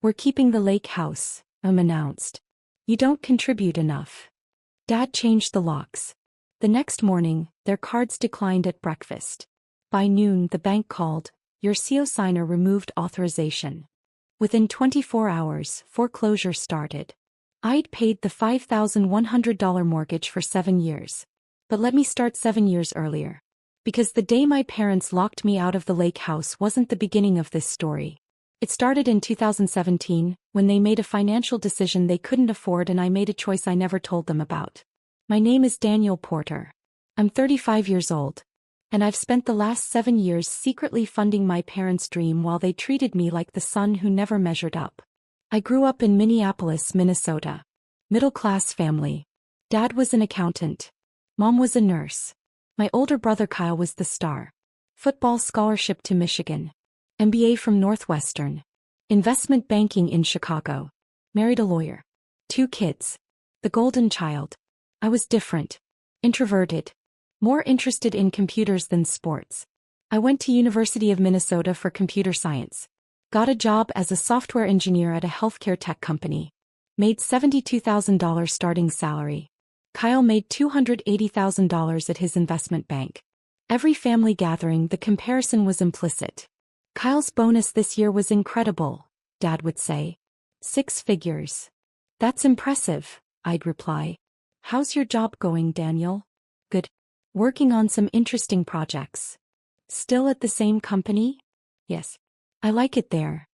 "We're keeping the lake house," announced. "You don't contribute enough." Dad changed the locks. The next morning, their cards declined at breakfast. By noon, the bank called. "Your CO signer removed authorization." Within 24 hours, foreclosure started. I'd paid the $5,100 mortgage for 7 years. But let me start 7 years earlier. Because the day my parents locked me out of the lake house wasn't the beginning of this story. It started in 2017, when they made a financial decision they couldn't afford and I made a choice I never told them about. My name is Daniel Porter. I'm 35 years old. And I've spent the last 7 years secretly funding my parents' dream while they treated me like the son who never measured up. I grew up in Minneapolis, Minnesota. Middle-class family. Dad was an accountant. Mom was a nurse. My older brother Kyle was the star. Football scholarship to Michigan. MBA from Northwestern. Investment banking in Chicago. Married a lawyer. 2 kids. The golden child. I was different. Introverted. More interested in computers than sports. I went to University of Minnesota for computer science. Got a job as a software engineer at a healthcare tech company. Made $72,000 starting salary. Kyle made $280,000 at his investment bank. Every family gathering, the comparison was implicit. "Kyle's bonus this year was incredible," Dad would say. "6 figures. "That's impressive," I'd reply. "How's your job going, Daniel?" "Good. Working on some interesting projects." "Still at the same company?" "Yes. I like it there."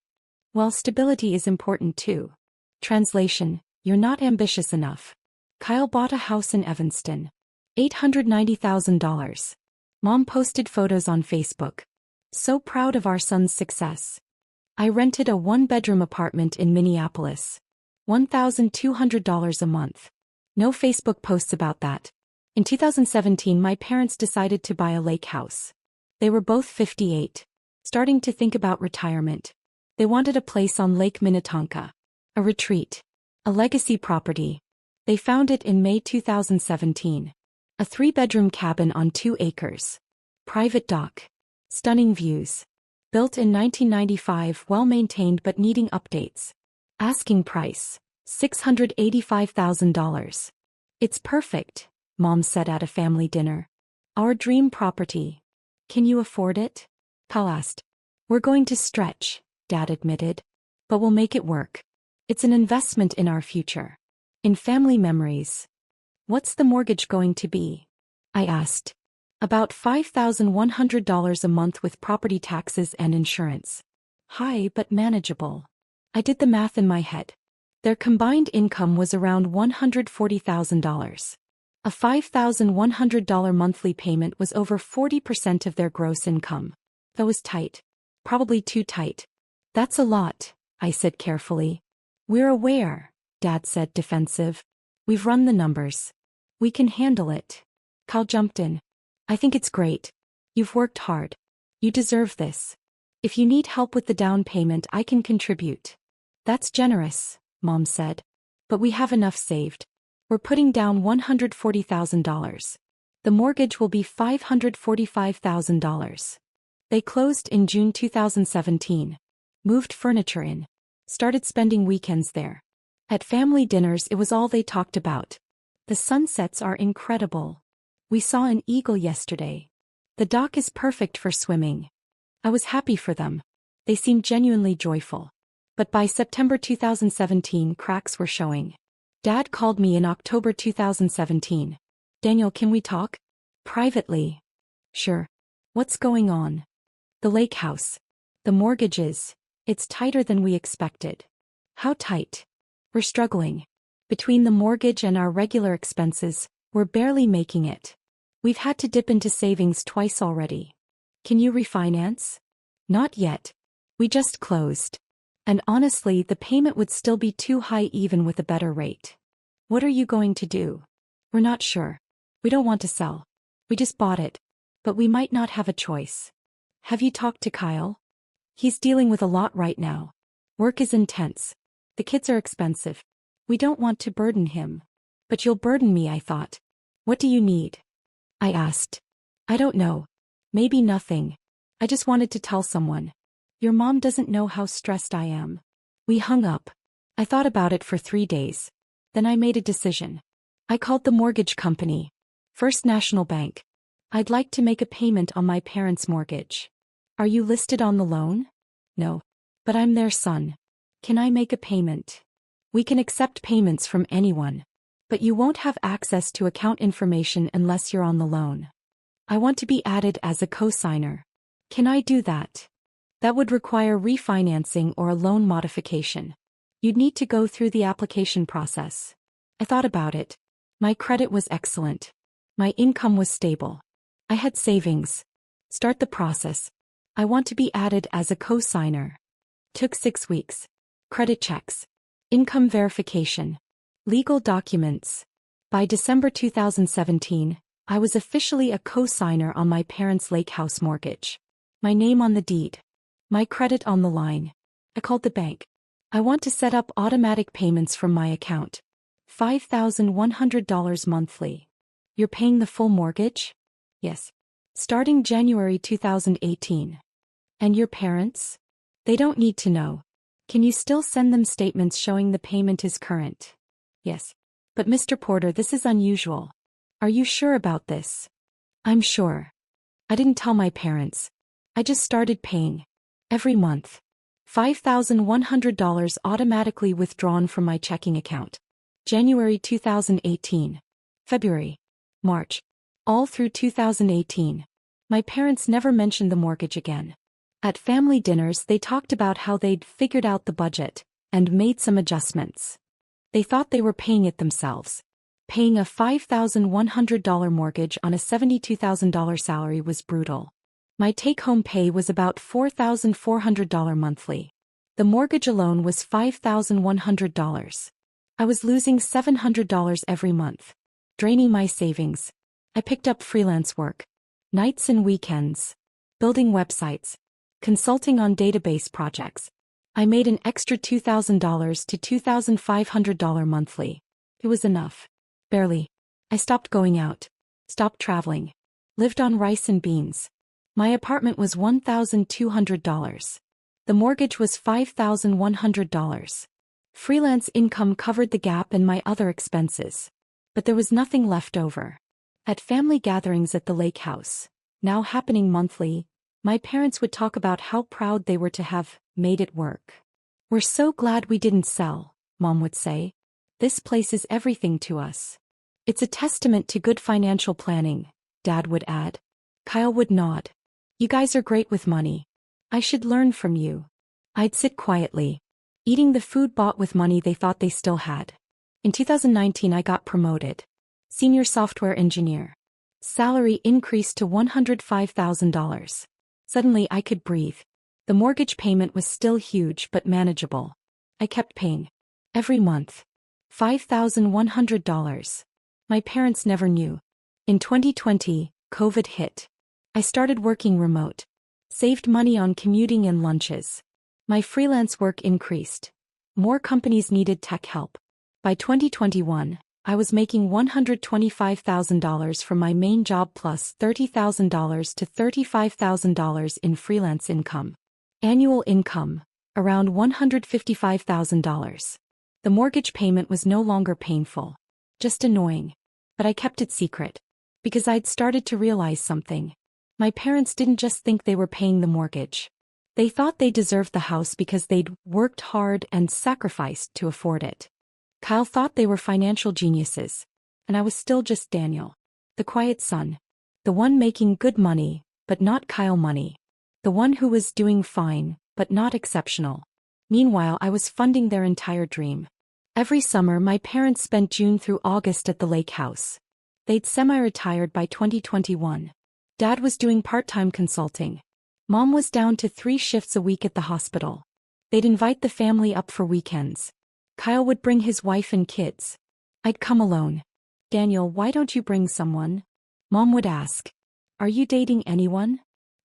"Well, stability is important too." Translation: "You're not ambitious enough." Kyle bought a house in Evanston. $890,000. Mom posted photos on Facebook. "So proud of our son's success." I rented a 1-bedroom apartment in Minneapolis. $1,200 a month. No Facebook posts about that. In 2017, my parents decided to buy a lake house. They were both 58. Starting to think about retirement. They wanted a place on Lake Minnetonka. A retreat. A legacy property. They found it in May 2017. A 3-bedroom cabin on 2 acres. Private dock. Stunning views. Built in 1995, well-maintained but needing updates. Asking price: $685,000. "It's perfect," Mom said at a family dinner. "Our dream property. Can you afford it?" Kyle asked. "We're going to stretch," Dad admitted. "But we'll make it work. It's an investment in our future. In family memories." "What's the mortgage going to be?" I asked. "About $5,100 a month with property taxes and insurance." "High but manageable." I did the math in my head. Their combined income was around $140,000. A $5,100 monthly payment was over 40% of their gross income. That was tight. Probably too tight. "That's a lot," I said carefully. "We're aware," Dad said, defensive. "We've run the numbers. We can handle it." Kyle jumped in. "I think it's great. You've worked hard. You deserve this. If you need help with the down payment, I can contribute." "That's generous," Mom said. "But we have enough saved. We're putting down $140,000. The mortgage will be $545,000. They closed in June 2017. Moved furniture in. Started spending weekends there. At family dinners, it was all they talked about. "The sunsets are incredible. We saw an eagle yesterday. The dock is perfect for swimming." I was happy for them. They seemed genuinely joyful. But by September 2017, cracks were showing. Dad called me in October 2017. "Daniel, can we talk?" "Privately." "Sure. What's going on?" "The lake house. The mortgages. It's tighter than we expected." "How tight?" "We're struggling. Between the mortgage and our regular expenses, we're barely making it. We've had to dip into savings twice already." "Can you refinance?" "Not yet. We just closed. And honestly, the payment would still be too high even with a better rate." "What are you going to do?" "We're not sure. We don't want to sell. We just bought it. But we might not have a choice." "Have you talked to Kyle?" "He's dealing with a lot right now. Work is intense. The kids are expensive. We don't want to burden him." "But you'll burden me," I thought. "What do you need?" I asked. "I don't know. Maybe nothing. I just wanted to tell someone. Your mom doesn't know how stressed I am." We hung up. I thought about it for 3 days. Then I made a decision. I called the mortgage company. First National Bank. I'd like to make a payment on my parents' mortgage. Are you listed on the loan? No. But I'm their son. Can I make a payment? We can accept payments from anyone. But you won't have access to account information unless you're on the loan. I want to be added as a co-signer. Can I do that? That would require refinancing or a loan modification. You'd need to go through the application process. I thought about it. My credit was excellent. My income was stable. I had savings. Start the process. I want to be added as a co-signer. Took 6 weeks. Credit checks. Income verification. Legal documents. By December 2017, I was officially a co-signer on my parents' lake house mortgage. My name on the deed. My credit on the line. I called the bank. I want to set up automatic payments from my account. $5,100 monthly. You're paying the full mortgage? Yes. Starting January 2018. And your parents? They don't need to know. Can you still send them statements showing the payment is current? Yes. But Mr. Porter, this is unusual. Are you sure about this? I'm sure. I didn't tell my parents. I just started paying. Every month. $5,100 automatically withdrawn from my checking account. January 2018. February. March. All through 2018. My parents never mentioned the mortgage again. At family dinners they talked about how they'd figured out the budget and made some adjustments. They thought they were paying it themselves. Paying a $5,100 mortgage on a $72,000 salary was brutal. My take-home pay was about $4,400 monthly. The mortgage alone was $5,100. I was losing $700 every month. Draining my savings. I picked up freelance work. Nights and weekends. Building websites. Consulting on database projects. I made an extra $2,000 to $2,500 monthly. It was enough. Barely. I stopped going out. Stopped traveling. Lived on rice and beans. My apartment was $1,200. The mortgage was $5,100. Freelance income covered the gap and my other expenses. But there was nothing left over. At family gatherings at the lake house, now happening monthly, my parents would talk about how proud they were to have made it work. We're so glad we didn't sell, Mom would say. This place is everything to us. It's a testament to good financial planning, Dad would add. Kyle would nod. You guys are great with money. I should learn from you. I'd sit quietly, eating the food bought with money they thought they still had. In 2019 I got promoted. Senior software engineer. Salary increased to $105,000. Suddenly I could breathe. The mortgage payment was still huge but manageable. I kept paying. Every month. $5,100. My parents never knew. In 2020, COVID hit. I started working remote. Saved money on commuting and lunches. My freelance work increased. More companies needed tech help. By 2021, I was making $125,000 from my main job plus $30,000 to $35,000 in freelance income. Annual income, around $155,000. The mortgage payment was no longer painful. Just annoying. But I kept it secret. Because I'd started to realize something. My parents didn't just think they were paying the mortgage. They thought they deserved the house because they'd worked hard and sacrificed to afford it. Kyle thought they were financial geniuses. And I was still just Daniel. The quiet son. The one making good money, but not Kyle money. The one who was doing fine, but not exceptional. Meanwhile I was funding their entire dream. Every summer my parents spent June through August at the lake house. They'd semi-retired by 2021. Dad was doing part-time consulting. Mom was down to 3 shifts a week at the hospital. They'd invite the family up for weekends. Kyle would bring his wife and kids. I'd come alone. Daniel, why don't you bring someone? Mom would ask. Are you dating anyone?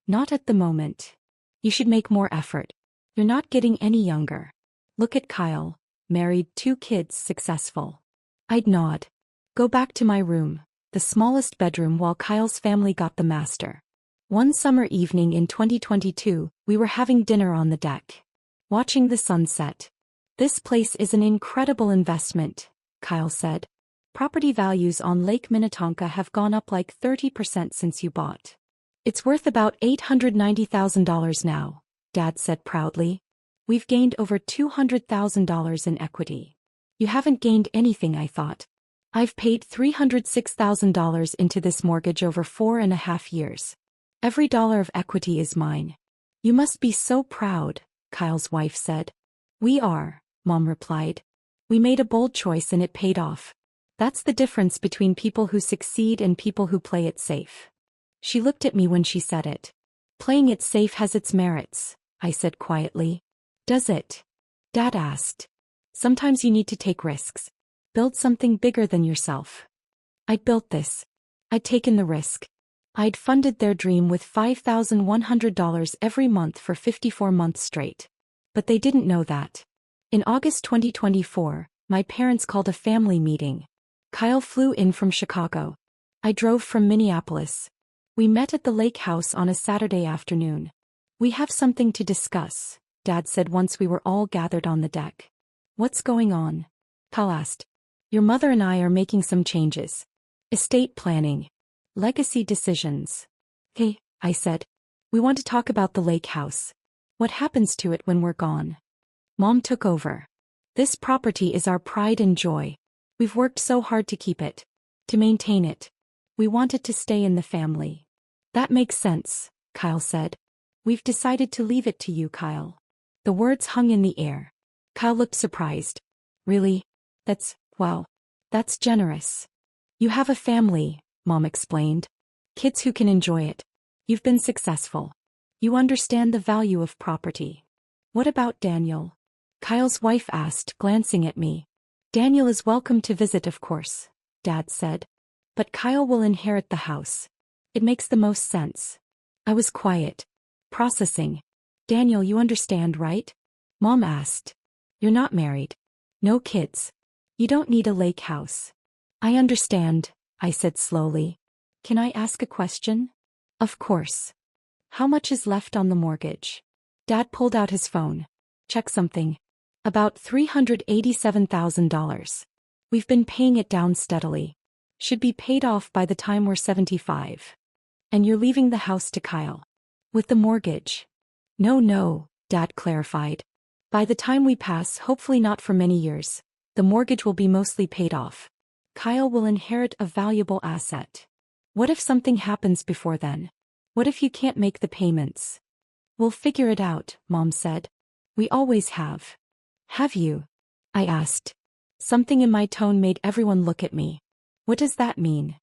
Not at the moment. You should make more effort. You're not getting any younger. Look at Kyle. Married, 2 kids, successful. I'd nod. Go back to my room. The smallest bedroom while Kyle's family got the master. One summer evening in 2022, we were having dinner on the deck. Watching the sunset. This place is an incredible investment, Kyle said. Property values on Lake Minnetonka have gone up like 30% since you bought. It's worth about $890,000 now, Dad said proudly. We've gained over $200,000 in equity. You haven't gained anything, I thought. I've paid $306,000 into this mortgage over 4.5 years. Every dollar of equity is mine. You must be so proud, Kyle's wife said. We are, Mom replied. We made a bold choice and it paid off. That's the difference between people who succeed and people who play it safe. She looked at me when she said it. Playing it safe has its merits, I said quietly. Does it? Dad asked. Sometimes you need to take risks. Build something bigger than yourself. I'd built this. I'd taken the risk. I'd funded their dream with $5,100 every month for 54 months straight. But they didn't know that. In August 2024, my parents called a family meeting. Kyle flew in from Chicago. I drove from Minneapolis. We met at the lake house on a Saturday afternoon. We have something to discuss, Dad said once we were all gathered on the deck. What's going on? Kyle asked. Your mother and I are making some changes. Estate planning. Legacy decisions. Hey, I said. We want to talk about the lake house. What happens to it when we're gone? Mom took over. This property is our pride and joy. We've worked so hard to keep it. To maintain it. We want it to stay in the family. That makes sense, Kyle said. We've decided to leave it to you, Kyle. The words hung in the air. Kyle looked surprised. Really? Wow. That's generous. You have a family, Mom explained. Kids who can enjoy it. You've been successful. You understand the value of property. What about Daniel? Kyle's wife asked, glancing at me. Daniel is welcome to visit, of course, Dad said. But Kyle will inherit the house. It makes the most sense. I was quiet. Processing. Daniel, you understand, right? Mom asked. You're not married. No kids. You don't need a lake house. I understand, I said slowly. Can I ask a question? Of course. How much is left on the mortgage? Dad pulled out his phone. Check something. About $387,000. We've been paying it down steadily. Should be paid off by the time we're 75. And you're leaving the house to Kyle. With the mortgage. No, Dad clarified. By the time we pass, hopefully not for many years, the mortgage will be mostly paid off. Kyle will inherit a valuable asset. What if something happens before then? What if you can't make the payments? We'll figure it out, Mom said. We always have. Have you? I asked. Something in my tone made everyone look at me. What does that mean?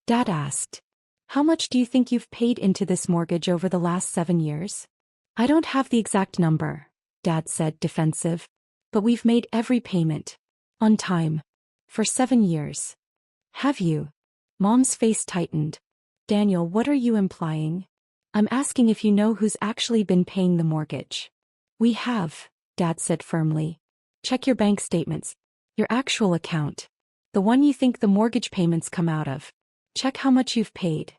Dad asked. How much do you think you've paid into this mortgage over the last 7 years? I don't have the exact number, Dad said, defensive. But we've made every payment. On time. For 7 years. Have you? Mom's face tightened. Daniel, what are you implying? I'm asking if you know who's actually been paying the mortgage. We have, Dad said firmly. Check your bank statements. Your actual account. The one you think the mortgage payments come out of. Check how much you've paid.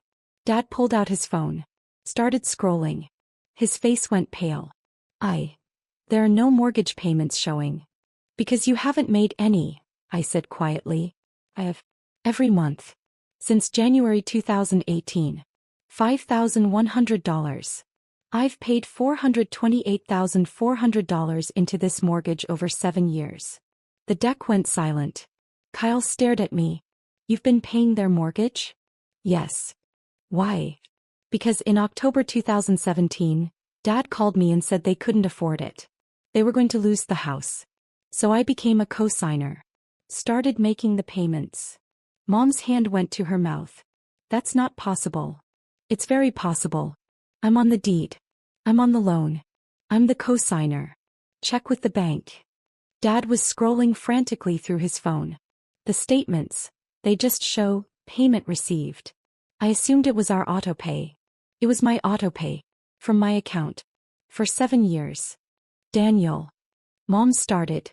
Dad pulled out his phone. Started scrolling. His face went pale. There are no mortgage payments showing. Because you haven't made any, I said quietly. I have. Every month. Since January 2018. $5,100. I've paid $428,400 into this mortgage over 7 years. The deck went silent. Kyle stared at me. You've been paying their mortgage? Yes. Why? Because in October 2017, Dad called me and said they couldn't afford it. They were going to lose the house. So I became a co-signer. Started making the payments. Mom's hand went to her mouth. That's not possible. It's very possible. I'm on the deed. I'm on the loan. I'm the co-signer. Check with the bank. Dad was scrolling frantically through his phone. The statements, they just show, payment received. I assumed it was our autopay. It was my autopay. From my account. For 7 years. Daniel. Mom started.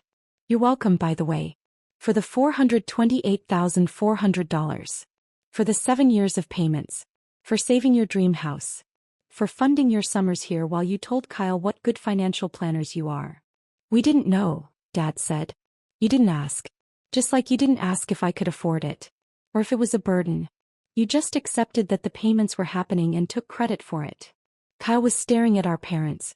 You're welcome, by the way. For the $428,400. For the 7 years of payments. For saving your dream house. For funding your summers here while you told Kyle what good financial planners you are. We didn't know, Dad said. You didn't ask. Just like you didn't ask if I could afford it. Or if it was a burden. You just accepted that the payments were happening and took credit for it. Kyle was staring at our parents.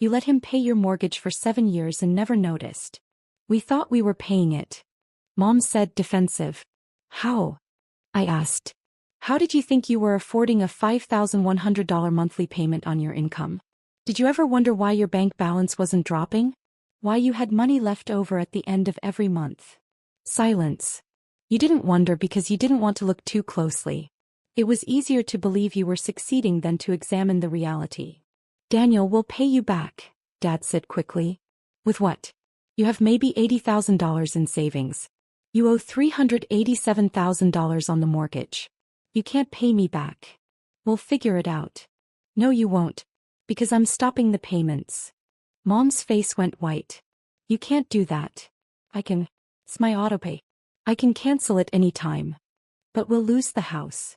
You let him pay your mortgage for 7 years and never noticed. We thought we were paying it. Mom said, defensive. How? I asked. How did you think you were affording a $5,100 monthly payment on your income? Did you ever wonder why your bank balance wasn't dropping? Why you had money left over at the end of every month? Silence. You didn't wonder because you didn't want to look too closely. It was easier to believe you were succeeding than to examine the reality. Daniel will pay you back, Dad said quickly. With what? You have maybe $80,000 in savings. You owe $387,000 on the mortgage. You can't pay me back. We'll figure it out. No, you won't. Because I'm stopping the payments. Mom's face went white. You can't do that. I can. It's my autopay. I can cancel it any time. But we'll lose the house.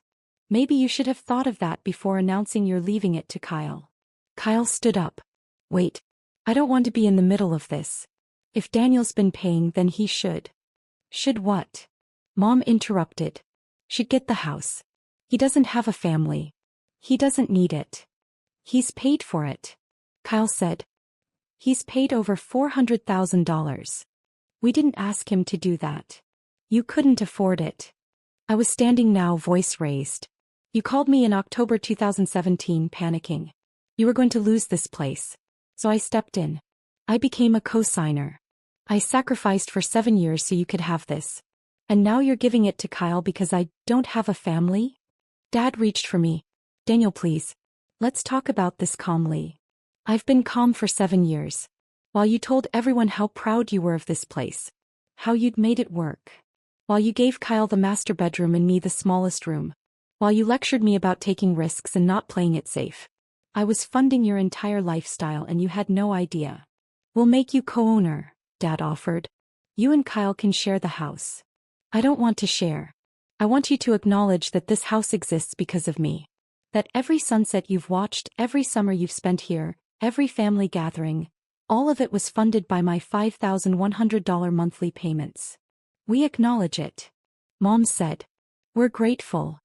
Maybe you should have thought of that before announcing you're leaving it to Kyle. Kyle stood up. Wait. I don't want to be in the middle of this. If Daniel's been paying, then he should. Should what? Mom interrupted. Should get the house. He doesn't have a family. He doesn't need it. He's paid for it. Kyle said. He's paid over $400,000. We didn't ask him to do that. You couldn't afford it. I was standing now, voice raised. You called me in October 2017, panicking. You were going to lose this place. So I stepped in. I became a co-signer. I sacrificed for 7 years so you could have this. And now you're giving it to Kyle because I don't have a family? Dad reached for me. Daniel, please. Let's talk about this calmly. I've been calm for 7 years. While you told everyone how proud you were of this place. How you'd made it work. While you gave Kyle the master bedroom and me the smallest room. While you lectured me about taking risks and not playing it safe. I was funding your entire lifestyle and you had no idea. We'll make you co-owner, Dad offered. You and Kyle can share the house. I don't want to share. I want you to acknowledge that this house exists because of me. That every sunset you've watched, every summer you've spent here, every family gathering, all of it was funded by my $5,100 monthly payments. We acknowledge it. Mom said. We're grateful.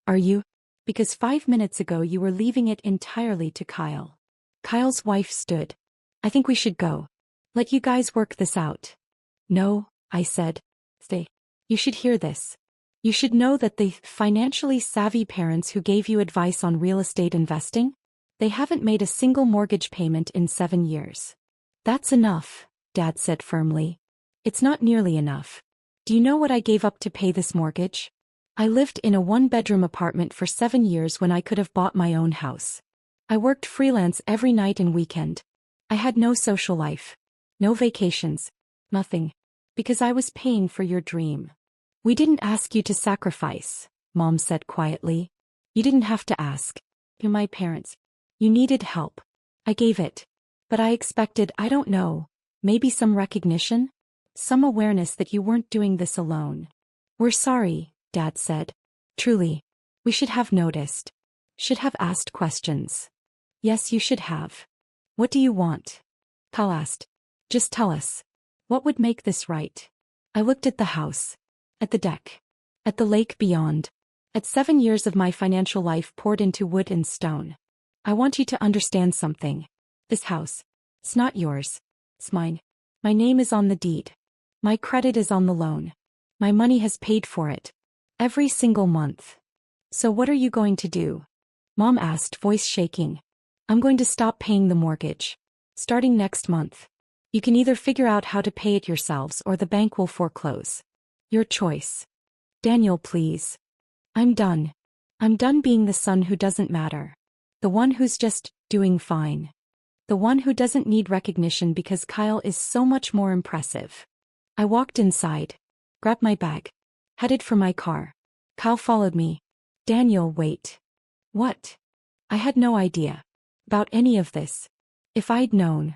Are you? Because 5 minutes ago you were leaving it entirely to Kyle. Kyle's wife stood. I think we should go. Let you guys work this out. No, I said. Stay. You should hear this. You should know that the financially savvy parents who gave you advice on real estate investing, they haven't made a single mortgage payment in 7 years. That's enough, Dad said firmly. It's not nearly enough. Do you know what I gave up to pay this mortgage? I lived in a 1-bedroom apartment for 7 years when I could have bought my own house. I worked freelance every night and weekend. I had no social life. No vacations. Nothing. Because I was paying for your dream. We didn't ask you to sacrifice, Mom said quietly. You didn't have to ask. You're my parents. You needed help. I gave it. But I expected, I don't know, maybe some recognition? Some awareness that you weren't doing this alone. We're sorry, Dad said. Truly. We should have noticed. Should have asked questions. Yes, you should have. What do you want? Kyle asked. Just tell us. What would make this right? I looked at the house. At the deck. At the lake beyond. At 7 years of my financial life poured into wood and stone. I want you to understand something. This house. It's not yours. It's mine. My name is on the deed. My credit is on the loan. My money has paid for it. Every single month. So what are you going to do? Mom asked, voice shaking. I'm going to stop paying the mortgage. Starting next month. You can either figure out how to pay it yourselves or the bank will foreclose. Your choice. Daniel, please. I'm done. I'm done being the son who doesn't matter. The one who's just doing fine. The one who doesn't need recognition because Kyle is so much more impressive. I walked inside. Grabbed my bag. Headed for my car. Kyle followed me. Daniel, wait. What? I had no idea. About any of this. If I'd known.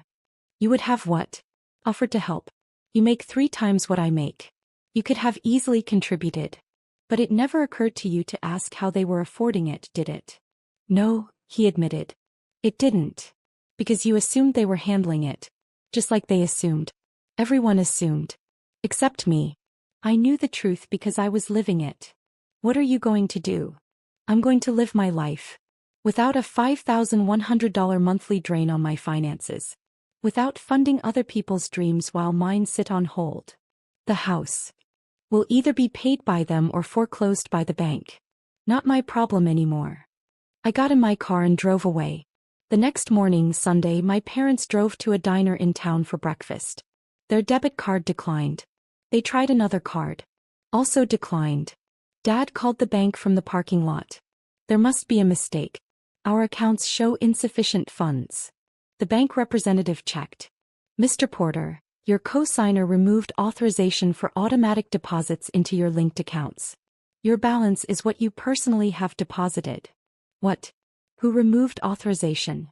You would have what? Offered to help. You make 3 times what I make. You could have easily contributed. But it never occurred to you to ask how they were affording it, did it? No, he admitted. It didn't. Because you assumed they were handling it. Just like they assumed. Everyone assumed. Except me. I knew the truth because I was living it. What are you going to do? I'm going to live my life. Without a $5,100 monthly drain on my finances. Without funding other people's dreams while mine sit on hold. The house will either be paid by them or foreclosed by the bank. Not my problem anymore. I got in my car and drove away. The next morning, Sunday, my parents drove to a diner in town for breakfast. Their debit card declined. They tried another card. Also declined. Dad called the bank from the parking lot. There must be a mistake. Our accounts show insufficient funds. The bank representative checked. Mr. Porter, your co-signer removed authorization for automatic deposits into your linked accounts. Your balance is what you personally have deposited. What? Who removed authorization?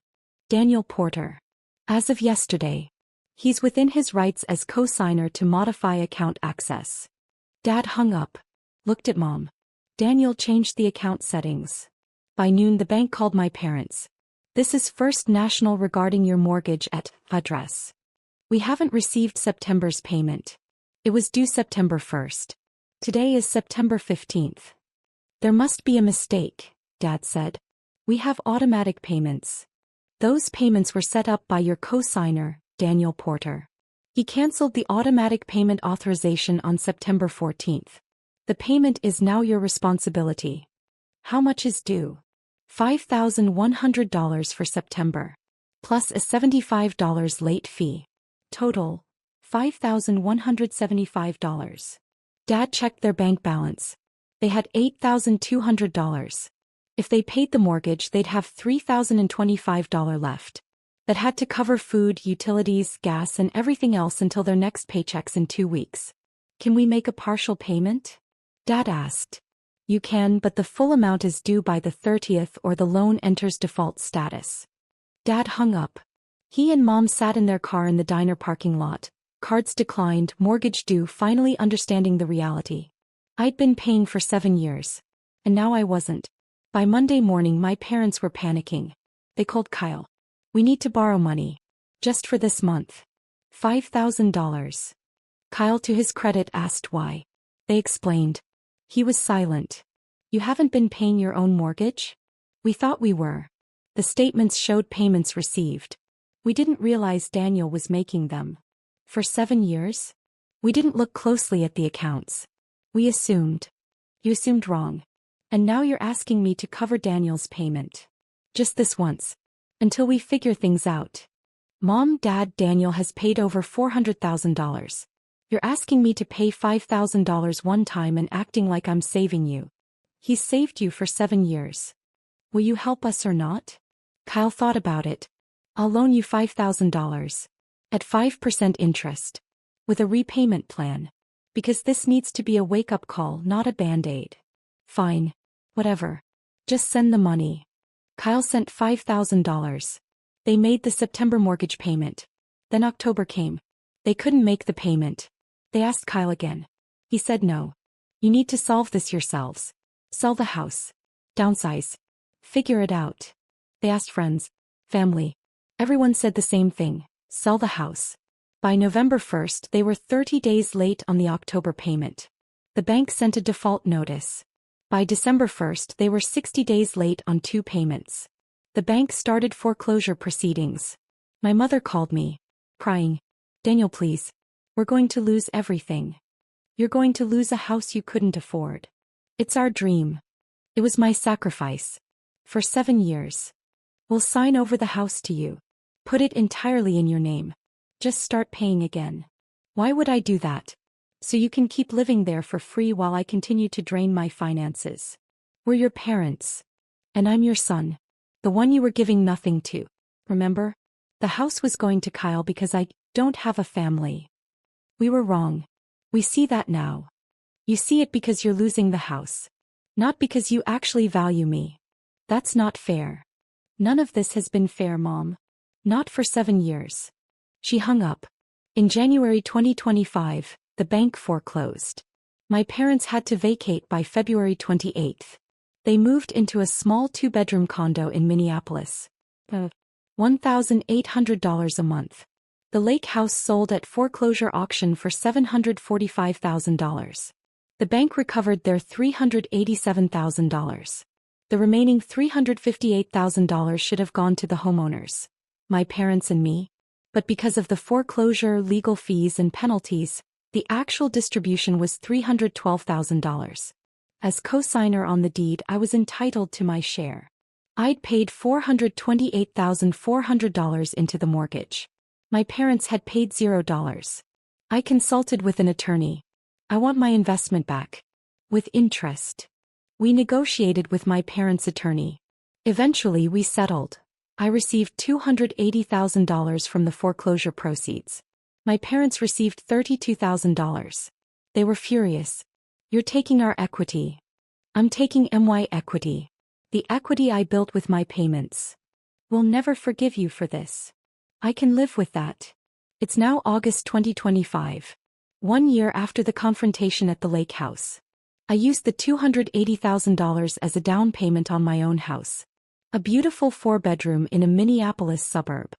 Daniel Porter. As of yesterday. He's within his rights as co-signer to modify account access. Dad hung up. Looked at Mom. Daniel changed the account settings. By noon the bank called my parents. This is First National regarding your mortgage at address. We haven't received September's payment. It was due September 1st. Today is September 15th. There must be a mistake, Dad said. We have automatic payments. Those payments were set up by your co-signer, Daniel Porter. He canceled the automatic payment authorization on September 14th. The payment is now your responsibility. How much is due? $5,100 for September. Plus a $75 late fee. Total, $5,175. Dad checked their bank balance. They had $8,200. If they paid the mortgage, they'd have $3,025 left. That had to cover food, utilities, gas, and everything else until their next paychecks in 2 weeks. Can we make a partial payment? Dad asked. You can, but the full amount is due by the 30th or the loan enters default status. Dad hung up. He and Mom sat in their car in the diner parking lot. Cards declined, mortgage due, finally understanding the reality. I'd been paying for 7 years. And now I wasn't. By Monday morning my parents were panicking. They called Kyle. We need to borrow money. Just for this month. $5,000. Kyle, to his credit, asked why. They explained. He was silent. You haven't been paying your own mortgage? We thought we were. The statements showed payments received. We didn't realize Daniel was making them. For 7 years? We didn't look closely at the accounts. We assumed. You assumed wrong. And now you're asking me to cover Daniel's payment. Just this once. Until we figure things out. Mom, Dad, Daniel has paid over $400,000. You're asking me to pay $5,000 one time and acting like I'm saving you. He's saved you for 7 years. Will you help us or not? Kyle thought about it. I'll loan you $5,000. At 5% interest. With a repayment plan. Because this needs to be a wake-up call, not a band-aid. Fine. Whatever. Just send the money. Kyle sent $5,000. They made the September mortgage payment. Then October came. They couldn't make the payment. They asked Kyle again. He said no. You need to solve this yourselves. Sell the house. Downsize. Figure it out. They asked friends, family. Everyone said the same thing. Sell the house. By November 1st, they were 30 days late on the October payment. The bank sent a default notice. By December 1st, they were 60 days late on 2 payments. The bank started foreclosure proceedings. My mother called me, crying. Daniel, please. We're going to lose everything. You're going to lose a house you couldn't afford. It's our dream. It was my sacrifice. For 7 years. We'll sign over the house to you. Put it entirely in your name. Just start paying again. Why would I do that? So you can keep living there for free while I continue to drain my finances. We're your parents. And I'm your son. The one you were giving nothing to. Remember? The house was going to Kyle because I don't have a family. We were wrong. We see that now. You see it because you're losing the house. Not because you actually value me. That's not fair. None of this has been fair, Mom. Not for 7 years. She hung up. In January 2025, the bank foreclosed. My parents had to vacate by February 28th. They moved into a small 2-bedroom condo in Minneapolis. $1,800 a month. The lake house sold at foreclosure auction for $745,000. The bank recovered their $387,000. The remaining $358,000 should have gone to the homeowners, my parents and me. But because of the foreclosure, legal fees and penalties, the actual distribution was $312,000. As co-signer on the deed, I was entitled to my share. I'd paid $428,400 into the mortgage. My parents had paid $0. I consulted with an attorney. I want my investment back. With interest. We negotiated with my parents' attorney. Eventually we settled. I received $280,000 from the foreclosure proceeds. My parents received $32,000. They were furious. You're taking our equity. I'm taking my equity. The equity I built with my payments. We'll never forgive you for this. I can live with that. It's now August 2025. 1 year after the confrontation at the lake house. I used the $280,000 as a down payment on my own house. A beautiful 4-bedroom in a Minneapolis suburb.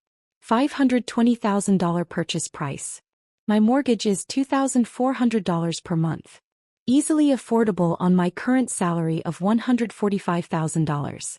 $520,000 purchase price. My mortgage is $2,400 per month. Easily affordable on my current salary of $145,000.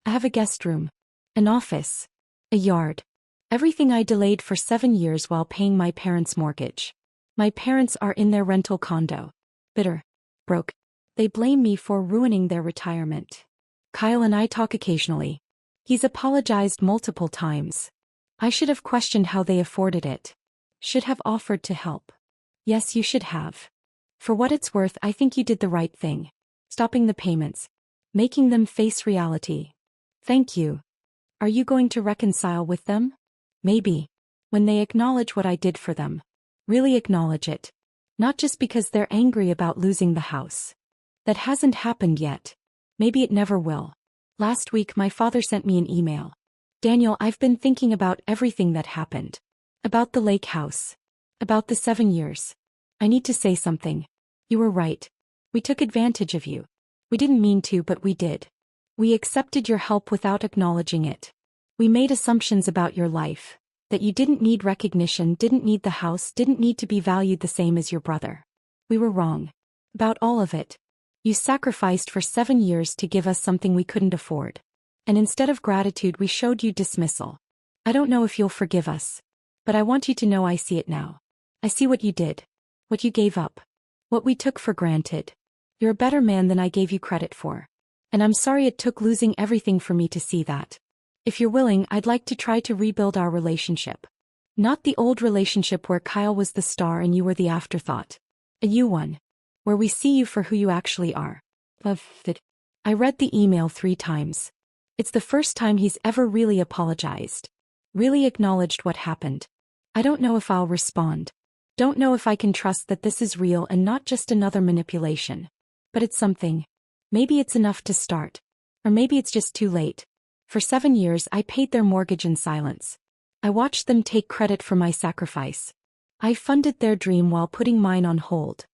I have a guest room. An office. A yard. Everything I delayed for 7 years while paying my parents' mortgage. My parents are in their rental condo. Bitter. Broke. They blame me for ruining their retirement. Kyle and I talk occasionally. He's apologized multiple times. I should have questioned how they afforded it. Should have offered to help. Yes, you should have. For what it's worth, I think you did the right thing. Stopping the payments. Making them face reality. Thank you. Are you going to reconcile with them? Maybe. When they acknowledge what I did for them. Really acknowledge it. Not just because they're angry about losing the house. That hasn't happened yet. Maybe it never will. Last week my father sent me an email. Daniel, I've been thinking about everything that happened. About the lake house. About the 7 years. I need to say something. You were right. We took advantage of you. We didn't mean to, but we did. We accepted your help without acknowledging it. We made assumptions about your life. That you didn't need recognition, didn't need the house, didn't need to be valued the same as your brother. We were wrong. About all of it. You sacrificed for 7 years to give us something we couldn't afford. And instead of gratitude we showed you dismissal. I don't know if you'll forgive us. But I want you to know I see it now. I see what you did. What you gave up. What we took for granted. You're a better man than I gave you credit for. And I'm sorry it took losing everything for me to see that. If you're willing, I'd like to try to rebuild our relationship. Not the old relationship where Kyle was the star and you were the afterthought. A you one. Where we see you for who you actually are. I read the email 3 times. It's the first time he's ever really apologized. Really acknowledged what happened. I don't know if I'll respond. Don't know if I can trust that this is real and not just another manipulation. But it's something. Maybe it's enough to start. Or maybe it's just too late. For 7 years I paid their mortgage in silence. I watched them take credit for my sacrifice. I funded their dream while putting mine on hold.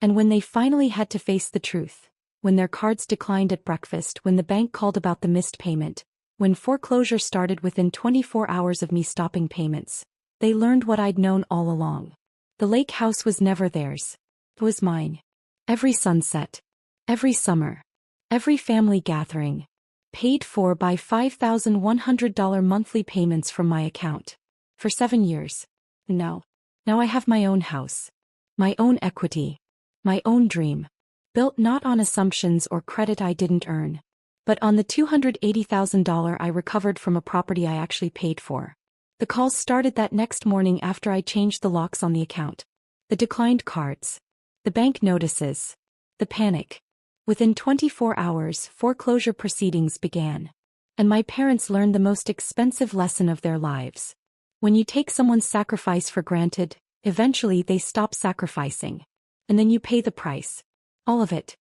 And when they finally had to face the truth, when their cards declined at breakfast, when the bank called about the missed payment, when foreclosure started within 24 hours of me stopping payments, they learned what I'd known all along. The lake house was never theirs. It was mine. Every sunset. Every summer. Every family gathering. Paid for by $5,100 monthly payments from my account. For 7 years. Now I have my own house. My own equity. My own dream. Built not on assumptions or credit I didn't earn. But on the $280,000 I recovered from a property I actually paid for. The calls started that next morning after I changed the locks on the account. The declined cards. The bank notices. The panic. Within 24 hours, foreclosure proceedings began. And my parents learned the most expensive lesson of their lives. When you take someone's sacrifice for granted, eventually they stop sacrificing. And then you pay the price. All of it.